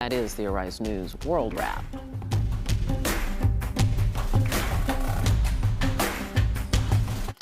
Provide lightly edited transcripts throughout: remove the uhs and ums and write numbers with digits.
That is the Arise News World Wrap.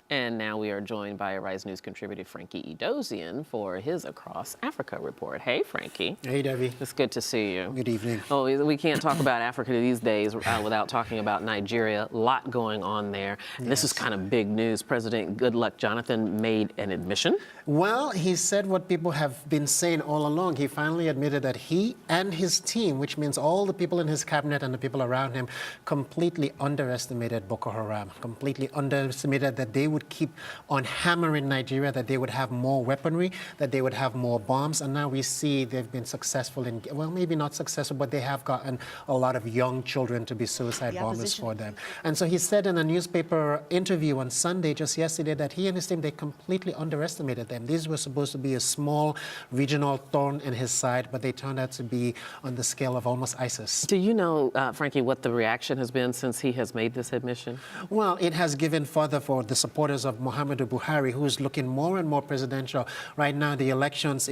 And now we are joined by Arise News contributor Frankie Edozien for his Across Africa report. Hey, Frankie. Hey, Debbie. It's good to see you. Good evening. Oh, we can't talk about Africa these days without talking about Nigeria. A lot going on there. Yes. This is kind of big news. President Goodluck Jonathan made an admission. Well, he said what people have been saying all along. He finally admitted that he and his team, which means all the people in his cabinet and the people around him, completely underestimated Boko Haram, completely underestimated that they would keep on hammering Nigeria, that they would have more weaponry, that they would have more bombs. And now we see they've been successful in, well, maybe not successful, but they have gotten a lot of young children to be suicide bombers for them. And so he said in a newspaper interview on Sunday, just yesterday, that he and his team, they completely underestimated them. These were supposed to be a small regional thorn in his side, but they turned out to be on the scale of almost ISIS. Do you know, Frankie, what the reaction has been since he has made this admission? Well, it has given further for the supporters of Muhammadu Buhari, who is looking more and more presidential. Right now, the elections,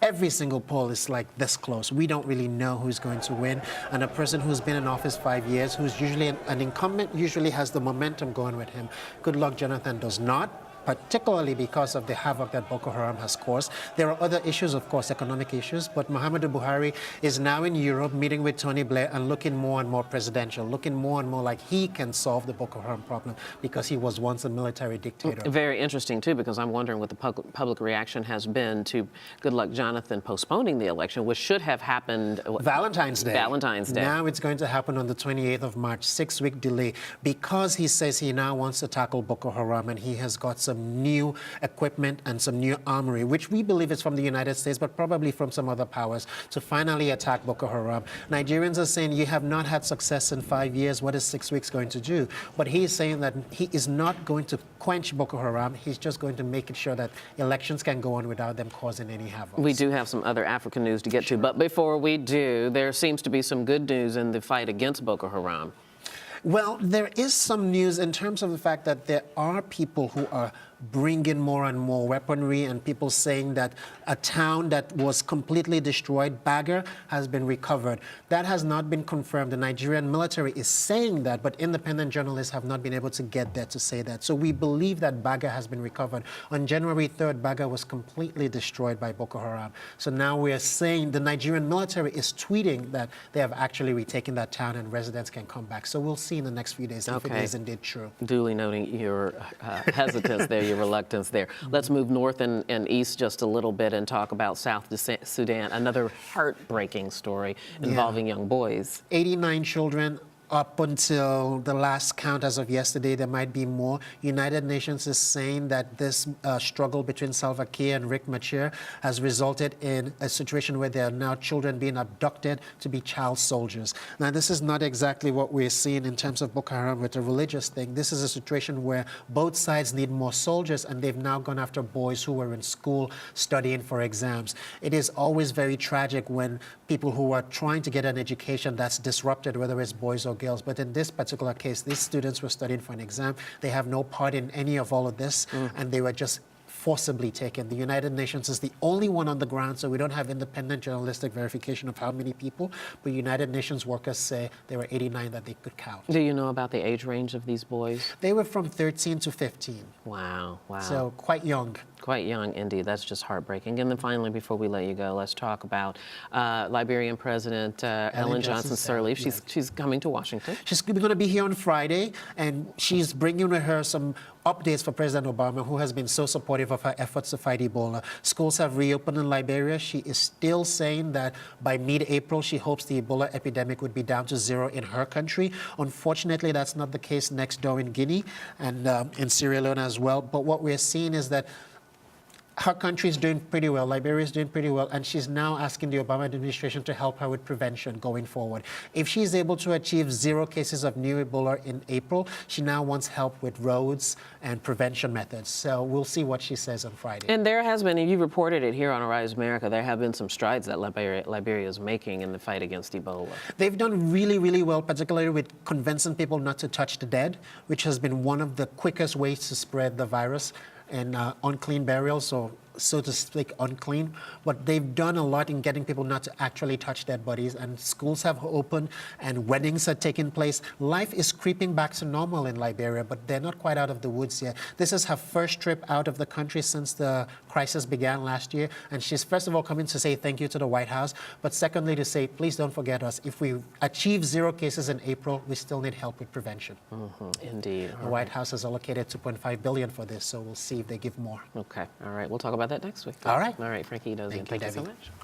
every single poll is like this close. We don't really know who's going to win. And a person who's been in office 5 years, who's usually an incumbent, usually has the momentum going with him. Goodluck Jonathan does not, particularly because of the havoc that Boko Haram has caused. There are other issues, of course, economic issues, but Muhammadu Buhari is now in Europe meeting with Tony Blair and looking more and more presidential, looking more and more like he can solve the Boko Haram problem because he was once a military dictator. Very interesting, too, because I'm wondering what the public reaction has been to Goodluck Jonathan postponing the election, which should have happened Valentine's Day. Valentine's Day. Now it's going to happen on the 28th of March, 6-week delay, because he says he now wants to tackle Boko Haram and he has got some new equipment and some new armory, which we believe is from the United States, but probably from some other powers, to finally attack Boko Haram. Nigerians are saying, you have not had success in 5 years. What is 6 weeks going to do? But he is saying that he is not going to quench Boko Haram. He's just going to make it sure that elections can go on without them causing any havoc. We do have some other African news to get to, but before we do, there seems to be some good news in the fight against Boko Haram. Well, there is some news in terms of the fact that there are people who are bringing more and more weaponry, and people saying that a town that was completely destroyed, Baga, has been recovered. That has not been confirmed. The Nigerian military is saying that, but independent journalists have not been able to get there to say that. So we believe that Baga has been recovered. On January 3rd, Baga was completely destroyed by Boko Haram. So now we are saying the Nigerian military is tweeting that they have actually retaken that town and residents can come back. So we'll see in the next few days if it is indeed true. Duly noting your hesitance there, your reluctance there. Let's move north and east just a little bit and talk about South Sudan, another heartbreaking story involving young boys. 89 children. Up until the last count as of yesterday, there might be more. United Nations is saying that this struggle between Salva Kiir and Riek Machar has resulted in a situation where there are now children being abducted to be child soldiers. Now, this is not exactly what we're seeing in terms of Boko Haram with a religious thing. This is a situation where both sides need more soldiers, and they've now gone after boys who were in school studying for exams. It is always very tragic when people who are trying to get an education that's disrupted, whether it's boys or girls. But in this particular case, these students were studying for an exam. They have no part in any of all of this, and they were just forcibly taken. The United Nations is the only one on the ground, so we don't have independent journalistic verification of how many people, but United Nations workers say there were 89 that they could count. Do you know about the age range of these boys? They were from 13 to 15. Wow, wow. So quite young. Quite young, indeed. That's just heartbreaking. And then finally, before we let you go, let's talk about Liberian President Ellen Johnson Sirleaf. She's coming to Washington. She's going to be here on Friday, and she's bringing with her some updates for President Obama, who has been so supportive of her efforts to fight Ebola. Schools have reopened in Liberia. She is still saying that by mid-April, she hopes the Ebola epidemic would be down to zero in her country. Unfortunately, that's not the case next door in Guinea and in Sierra Leone as well. But what we're seeing is that her country is doing pretty well. Liberia is doing pretty well, and she's now asking the Obama administration to help her with prevention going forward. If she's able to achieve 0 cases of new Ebola in April, she now wants help with roads and prevention methods. So we'll see what she says on Friday. And there has been, and you reported it here on Arise America, there have been some strides that Liberia is making in the fight against Ebola. They've done really, really well, particularly with convincing people not to touch the dead, which has been one of the quickest ways to spread the virus. And unclean burials. So so to speak, unclean, but they've done a lot in getting people not to actually touch dead bodies, and schools have opened and weddings are taking place. Life is creeping back to normal in Liberia, but they're not quite out of the woods yet. This is her first trip out of the country since the crisis began last year, and she's first of all coming to say thank you to the White House, but secondly to say, please don't forget us. If we achieve 0 cases in April, we still need help with prevention. Indeed. The White House has allocated $2.5 billion for this, so we'll see if they give more. Okay. All right. We'll talk about that next week. All right. All right. Frankie Edozien, thank you so Debbie. much.